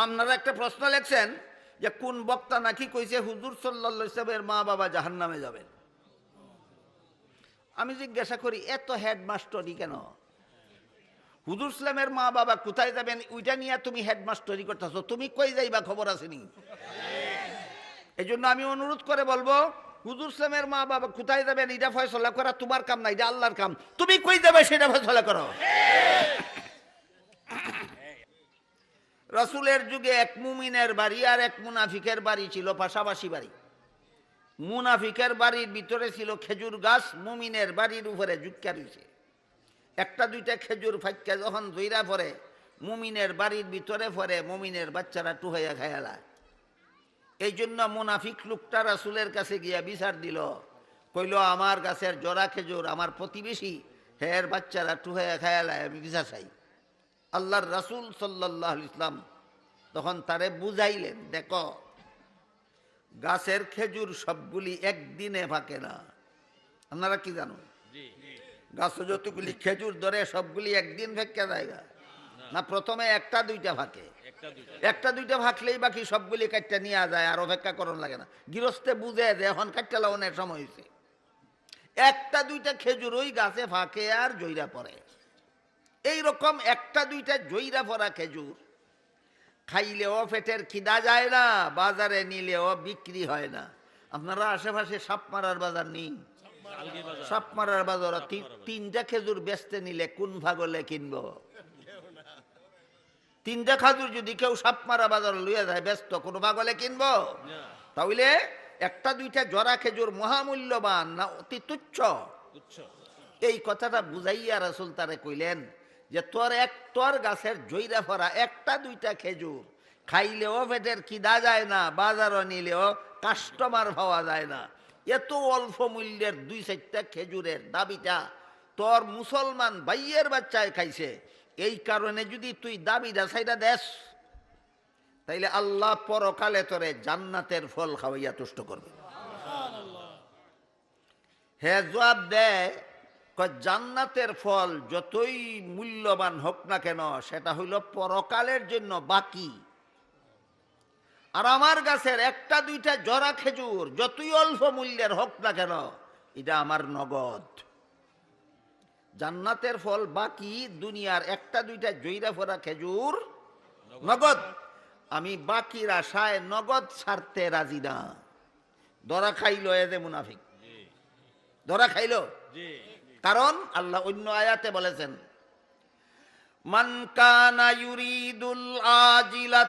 আপনারা একটা প্রশ্ন লেখছেন যে কোন বক্তা নাকি কইছে হুজুর সাল্লাল্লাহু আলাইহি ওয়াসাল্লামের মা বাবা জাহান্নামে যাবেন। আমি জিজ্ঞাসা করি এত হেডমাস্টারি কেন? হুজুর সাল্লামের মা বাবা কোথায় যাবেন ওইটা নিয়ে তুমি হেডমাস্টারি করতেছো, তুমি কই যাইবা খবর আসেনি? এই জন্য আমি অনুরোধ করে বলবো, হুজুর সাল্লামের মা বাবা কোথায় যাবেন এটা ফয়সলা করা তোমার কাম না, এটা আল্লাহর কাম। তুমি কই যাবে সেটা ফয়সলা করো। রাসূলের যুগে এক মুমিনের বাড়ি আর এক মুনাফিকের বাড়ি ছিল পাশাপাশি বাড়ি। মুনাফিকের বাড়ির ভিতরে ছিল খেজুর গাছ, মুমিনের বাড়ির উপরে জুক্কা রয়েছে। একটা দুইটা খেজুর ফাইক্কা যখন জইরা পড়ে মুমিনের বাড়ির ভিতরে পড়ে, মুমিনের বাচ্চারা টুহাইয়া খায়ালায়। এই জন্য মুনাফিক লোকটা রাসূলের কাছে গিয়া বিচার দিল, কইল আমার গাছের জোড়া খেজুর আমার প্রতিবেশী হের বাচ্চারা টুহাইয়া খায়ালায়, আমি বিচার চাই। আল্লাহর রাসূল সাল্লাল্লাহু আলাইহি ওয়াসাল্লাম তখন তারে বুঝাইলেন, দেখো গাছের খেজুর সবগুলি একদিনে ফাঁকে না। আপনারা কি জানো? গাছে যতগুলি খেজুর ধরে সবগুলি একদিন ফেঁকে জায়গা না, প্রথমে একটা দুইটা ফাঁকে। একটা দুইটা ফাঁকলেই বাকি সবগুলি কাটটা নিয়ে যায়, আর অপেক্ষা করণ লাগে না। গৃহস্থে বুঝে যে এখন কাটটা লাগানোর সময় হয়েছে। একটা দুইটা খেজুর ওই গাছে ফাঁকে আর জইরা পড়ে। এইরকম একটা দুইটা জইরা পড়া খেজুর খাইলেও পেটের খিদা যায় না, বাজারে নিলেও বিক্রি হয় না। আপনারা আশেপাশে সাপ মারার বাজার নেই? সাপ মারার বাজার তিনটা খেজুর বেচতে নিলে কোন ভাগলে কিনবো? তিনটা খাজুর যদি কেউ সাপ মারা বাজার লইয়া যায় ব্যস্ত, কোন ভাগলে কিনবো? তাহলে একটা দুইটা জরা খেজুর মহামূল্যবান না অতি তুচ্ছ? এই কথাটা বুঝাইয়া রাসূল তারে কইলেন যে তোর গাছের জইরা ফরা একটা দুইটা খেজুর খাইলেও পেটের খিদা যায় না, বাজারও নিলেও কাস্টমার পাওয়া যায় না। এত অল্প মূল্যের দুই চারটা খেজুরের দাবিটা তোর মুসলমান ভাইয়ের বাচ্চায় খাইছে, এই কারণে যদি তুই দাবিটা সাইডা দেস, তাইলে আল্লাহ পরকালে তোরে জান্নাতের ফল খাওয়াইয়া তুষ্ট করবে। হে জবাব দেয়, জান্নাতের ফল যতই মূল্যবান হোক না কেন সেটা হইল পরকালের জন্য বাকি। আর আমার গাছের একটা দুইটা জরা খেজুর যতই অল্প মূল্যের হোক না কেন এটা আমার নগদ। জান্নাতের ফল বাকি, দুনিয়ার একটা দুইটা জইরা ফোরা খেজুর নগদ। আমি বাকির আশায় নগদ ছাড়তে রাজি না। ধরা খাইলো এ যে মুনাফিক, ধরা খাইলো। কারণ আল্লাহ অন্য আয়াতে বলেছেন, মান কানা ইউরিদুল আজিলা